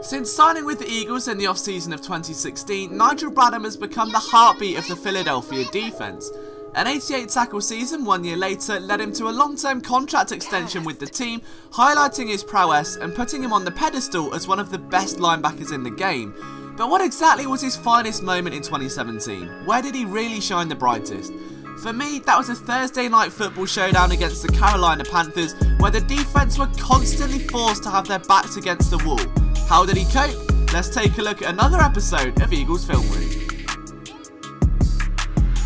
Since signing with the Eagles in the offseason of 2016, Nigel Bradham has become the heartbeat of the Philadelphia defense. An 88 tackle season 1 year later led him to a long-term contract extension with the team, highlighting his prowess and putting him on the pedestal as one of the best linebackers in the game. But what exactly was his finest moment in 2017? Where did he really shine the brightest? For me, that was a Thursday night football showdown against the Carolina Panthers, where the defense were constantly forced to have their backs against the wall. How did he cope? Let's take a look at another episode of Eagles Film Room.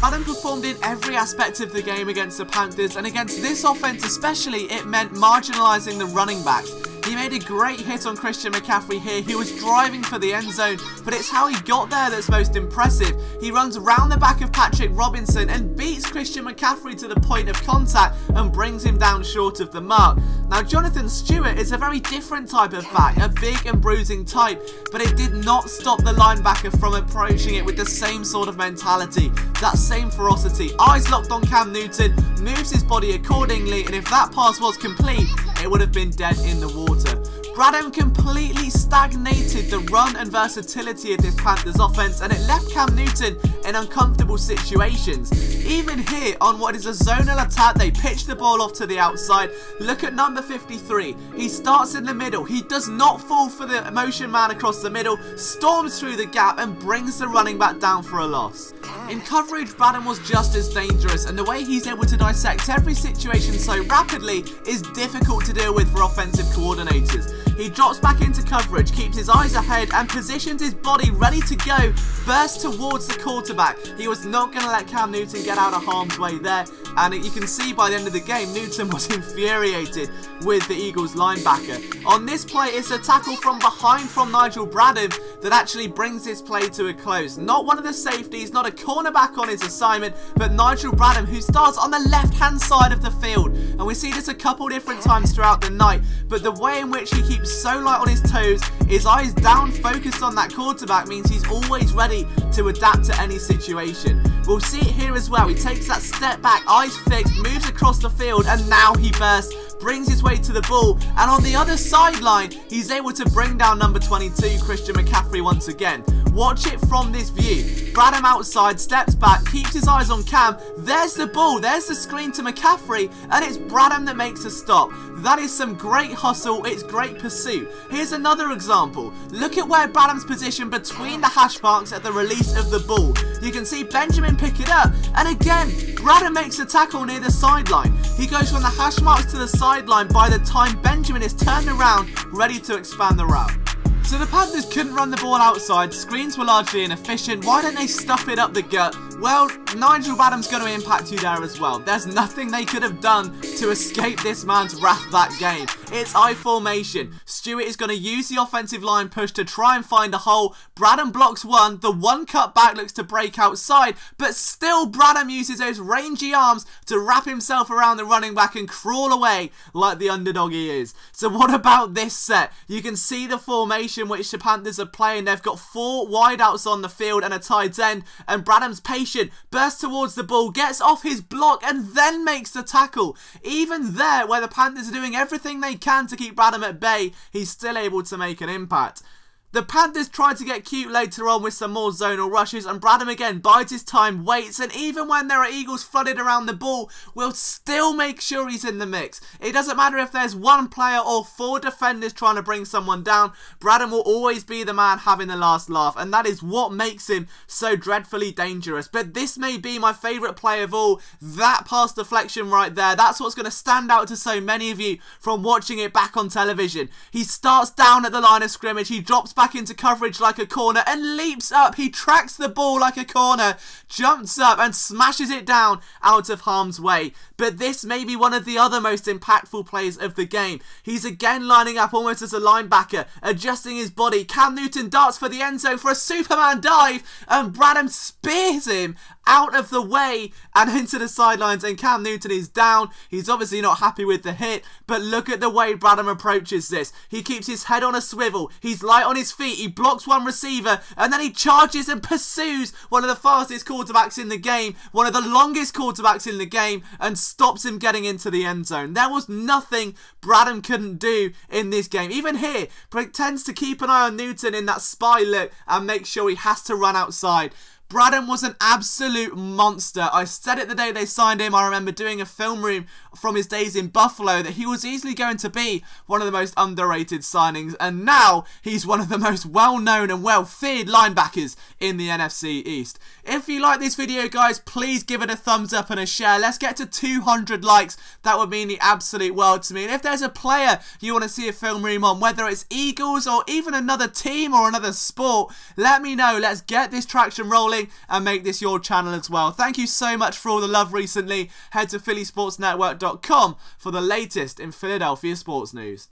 Bradham performed in every aspect of the game against the Panthers, and against this offense especially, it meant marginalising the running backs. He made a great hit on Christian McCaffrey here. He was driving for the end zone, but it's how he got there that's most impressive. He runs around the back of Patrick Robinson and beats Christian McCaffrey to the point of contact and brings him down short of the mark. Now, Jonathan Stewart is a very different type of back, a big and bruising type, but it did not stop the linebacker from approaching it with the same sort of mentality, that same ferocity. Eyes locked on Cam Newton, moves his body accordingly, and if that pass was complete, it would have been dead in the water. Bradham completely stagnated the run and versatility of this Panthers offense, and it left Cam Newton in uncomfortable situations. Even here on what is a zonal attack, they pitch the ball off to the outside. Look at number 53. He starts in the middle. He does not fall for the motion man across the middle, storms through the gap and brings the running back down for a loss. In coverage, Bradham was just as dangerous, and the way he's able to dissect every situation so rapidly is difficult to deal with for offensive coordinators. He drops back into coverage, keeps his eyes ahead and positions his body ready to go, bursts towards the quarterback. He was not going to let Cam Newton get out of harm's way there, and you can see by the end of the game, Newton was infuriated with the Eagles linebacker. On this play, it's a tackle from behind from Nigel Bradham that actually brings this play to a close. Not one of the safeties, not a cornerback on his assignment, but Nigel Bradham, who starts on the left-hand side of the field. And we see this a couple different times throughout the night, but the way in which he keeps so light on his toes, his eyes down, focused on that quarterback, means he's always ready to adapt to any situation. We'll see it here as well. He takes that step back, eyes fixed, moves across the field, and now he bursts, brings his way to the ball, and on the other sideline, he's able to bring down number 22, Christian McCaffrey, once again. Watch it from this view. Bradham outside, steps back, keeps his eyes on Cam. There's the ball, there's the screen to McCaffrey, and it's Bradham that makes a stop. That is some great hustle, it's great pursuit. Here's another example. Look at where Bradham's positioned between the hash marks at the release of the ball. You can see Benjamin pick it up, and again, Bradham makes a tackle near the sideline. He goes from the hash marks to the sideline by the time Benjamin is turned around, ready to expand the route. So the Panthers couldn't run the ball outside, screens were largely inefficient. Why don't they stuff it up the gut? Well, Nigel Bradham's going to impact you there as well. There's nothing they could have done to escape this man's wrath that game. It's I formation. Stewart is going to use the offensive line push to try and find a hole. Bradham blocks one. The one cut back looks to break outside, but still Bradham uses those rangy arms to wrap himself around the running back and crawl away like the underdog he is. So what about this set? You can see the formation which the Panthers are playing. They've got 4 wideouts on the field and a tight end, and Bradham's patient, bursts towards the ball, gets off his block and then makes the tackle. Even there, where the Panthers are doing everything they can to keep Bradham at bay, he's still able to make an impact. The Panthers tried to get cute later on with some more zonal rushes, and Bradham again bides his time, waits, and even when there are Eagles flooded around the ball, will still make sure he's in the mix. It doesn't matter if there's 1 player or 4 defenders trying to bring someone down, Bradham will always be the man having the last laugh, and that is what makes him so dreadfully dangerous. But this may be my favourite play of all. That pass deflection right there, that's what's going to stand out to so many of you from watching it back on television. He starts down at the line of scrimmage, he drops back into coverage like a corner and leaps up. He tracks the ball like a corner, jumps up and smashes it down out of harm's way. But this may be one of the other most impactful plays of the game. He's again lining up almost as a linebacker, adjusting his body. Cam Newton darts for the end zone for a Superman dive, and Bradham spears him out of the way and into the sidelines, and Cam Newton is down. He's obviously not happy with the hit, but look at the way Bradham approaches this. He keeps his head on a swivel, he's light on his his feet, he blocks one receiver, and then he charges and pursues one of the fastest quarterbacks in the game, one of the longest quarterbacks in the game, and stops him getting into the end zone. There was nothing Bradham couldn't do in this game. Even here, pretends to keep an eye on Newton in that spy look and make sure he has to run outside. Bradham was an absolute monster. I said it the day they signed him. I remember doing a film room from his days in Buffalo that he was easily going to be one of the most underrated signings, and now he's one of the most well-known and well-feared linebackers in the NFC East. If you like this video, guys, please give it a thumbs up and a share. Let's get to 200 likes. That would mean the absolute world to me. And if there's a player you want to see a film room on, whether it's Eagles or even another team or another sport, let me know. Let's get this traction rolling and make this your channel as well. Thank you so much for all the love recently. Head to phillysportsnetwork.com for the latest in Philadelphia sports news.